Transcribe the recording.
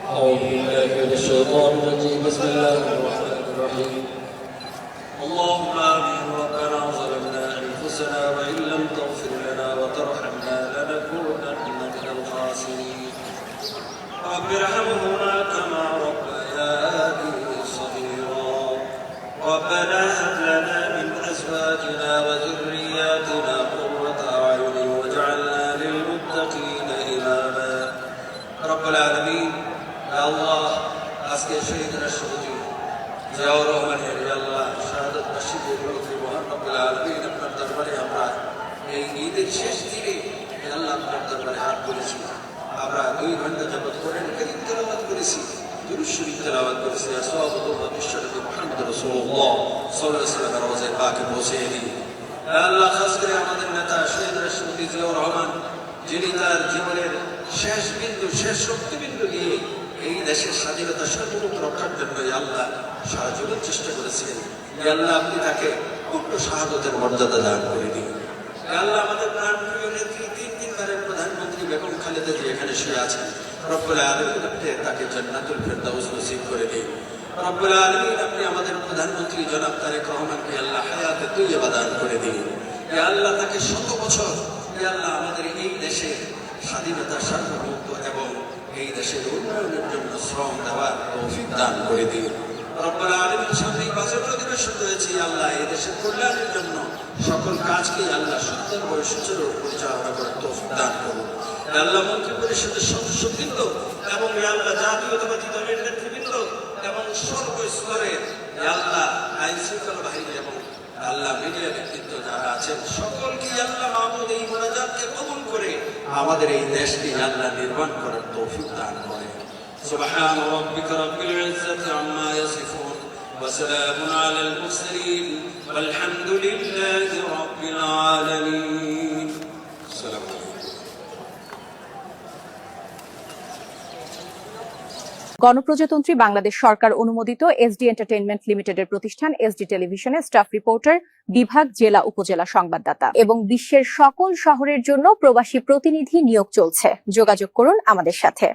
أعوذ بالله من الشيطان الرجيم بسم الله الرحمن الرحيم اللهم آمين ربنا ظلمنا أنفسنا وإن لم تغفر لنا وترحمنا لنكونن من الخاسرين رب ارحمهما كما ربياني صغيرا ربنا هب لنا من أزواجنا وذرياتنا قرة أعين واجعلنا للمتقين إماما رب العالمين يا الله আজকে শহীদ রাষ্ট্রপতি জিয়াউর রহমানের আল্লাহ শাহাদাত বার্ষিকী উপলক্ষে মহান রব্বুল আলামিন আপনার দরবারে আমরা এই ঈদের শেষ দিনে আল্লাহ আপনার দরবারে হাত তুলেছি। আমরা 2 ঘন্টা যাবত কোরআন কারীম তেলাওয়াত করেছি, দুরূদ শরীফ তেলাওয়াত করেছি। আসসালামু বিশ্বনবী মুহাম্মদ রাসূলুল্লাহ সাল্লাল্লাহু আলাইহি ওয়াসাল্লামের রওজায়ে পাকে পৌঁছে দিই। আল্লাহ খাস করে আমাদের নেতা শহীদ রাষ্ট্রপতি জিয়াউর রহমান, যিনি তার জীবনের শেষ বিন্দু শেষ শক্তিবিন্দু দিয়ে এই দেশের স্বাধীনতা সার্বভৌমত্ব রক্ষার জন্য আল্লাহ সারা জীবন চেষ্টা করেছিলেন। আল্লাহ আপনি তাকে পূর্ণ শাহাদাতের মর্যাদা দান করে দিন। আল্লাহ আমাদের প্রাণপ্রিয় নেত্রী 3 দিনবারের প্রধানমন্ত্রী বেগম খালেদা জিয়া এখানে শুয়ে আছেন। রব্বুল আলামিন আপনি তাকে জান্নাতুল ফেরদাউস নসিব করে দিন। রব্বুল আলামিন আপনি আমাদের প্রধানমন্ত্রী জনাব তারেক রহমানকে আল্লাহ হায়াতে তৈয়বা দান করে দিন। আল্লাহ তাকে 100 বছর আল্লাহ আমাদের এই দেশের স্বাধীনতা সার্বভৌমত্ব এবং এই দেশের উন্নয়নের জন্য শ্রম দেওয়ার তৌফিক দান করে দিন। রব্বুল আলামিন সামনে বাজেট অধিবেশন রয়েছে, আল্লাহ এই দেশের কল্যাণের জন্য সকল কাজকে আল্লাহ সুন্দরভাবে সুচারু পরিচালনা করার তৌফিক দান করুন। আল্লাহ মন্ত্রী পরিষদের সদস্যবৃন্দ এবং আল্লাহ জাতীয়তাবাদী দলের নেতৃবৃন্দ এবং সর্বস্তরে আল্লাহ আইন শৃঙ্খলা বাহিনী এবং আল্লাহ মিডিয়া ব্যক্তিত্ব যারা আছেন সকলকে আল্লাহ মাহমুদ এই মোনাজাতকে কবুল করে আমাদের এই দেশকে আল্লাহ নির্মাণ করার তৌফিক দান করেন। সুবহান রাব্বিকা রাব্বিল ইজ্জাতি আম্মা ইয়াসিফুন ওয়া সালামুন আলাল মুরসালিন ওয়ালহামদুলিল্লাহি রাব্বিল আলামিন। আসসালামু আলাইকুম। গণপ্রজাতন্ত্রী বাংলাদেশ সরকার অনুমোদিত এসডি এন্টারটেইনমেন্ট লিমিটেডের প্রতিষ্ঠান এসডি টেলিভিশনে স্টাফ রিপোর্টার, বিভাগ, জেলা, উপজেলা সংবাদদাতা এবং বিশ্বের সকল শহরের জন্য প্রবাসী প্রতিনিধি নিয়োগ চলছে। যোগাযোগ করুন আমাদের সাথে।